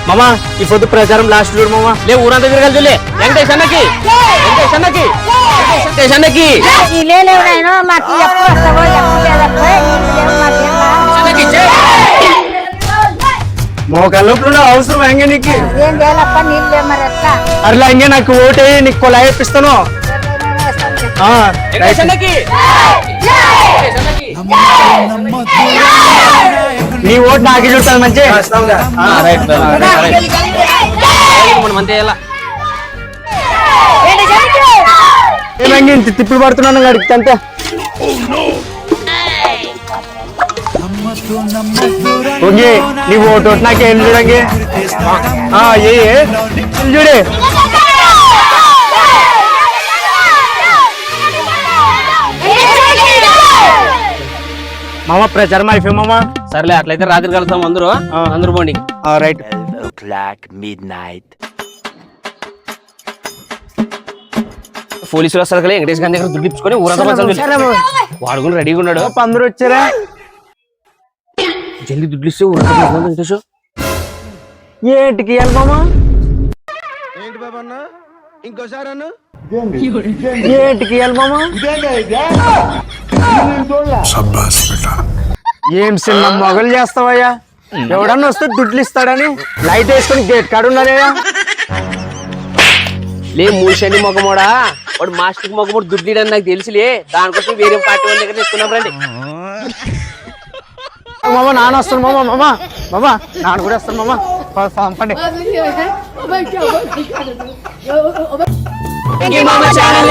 మామా ఈ పొద్దు ప్రచారం లాస్ట్ చూడు మామా. లే ఊరంతా తిరగాలి చూలే. వెంకటేష్ అన్నకి మోకాళ్ళప్పుడు అవసరం హంగే నీకు అట్లా హంగే నాకు ఓటే నీకు కొలా ఇప్పిస్తాను. నీ ఓటు నాకు చూస్తాను మంచి ఏమంగి ఇంత తిప్పుడు పడుతున్నాను గడికి అంతే. ఓకే నీ ఓటు నాకేం చూడండి చూడే మామ ప్రచారం అయిపోయి మామ. సర్లే అట్లయితే రాత్రి కలుద్దాం అందరూ పోండి. రైట్. పోలీసులు వస్తారు కదా వెంకటేష్ గారి దగ్గర దుడ్డిపుకొని ఊరంతా వాడు కూడా రెడీగా ఉన్నాడు. అందరూ వచ్చారా జల్దీ దుడ్లు ఇస్తే ఊరంతా వెంకటేష్. ఏంటికి ఇవ్వాలి మామ? ఏంటి బాబన్న ఇంకోసారి అన్న ఏంటికి ఇవ్వాలి మామ? ఏం సినిమా మొగలు చేస్తావయ్యా? ఎవడన్నా వస్తే దుడ్లు ఇస్తాడని లైట్ వేసుకొని గేట్ కాడు ఉన్నారయ్యా. లే మూషని మొగమోడా వాడు మాస్టర్ మొగమోడు దుడ్లీడని నాకు తెలిసిలే. దానికోసం వేరే పార్టీ వాళ్ళ దగ్గర తెచ్చుకున్నాం రండి. మామ నాన్న వస్తాను మామ. మామ నాన్న కూడా వస్తాను మామ. పంపండి. ఛానల్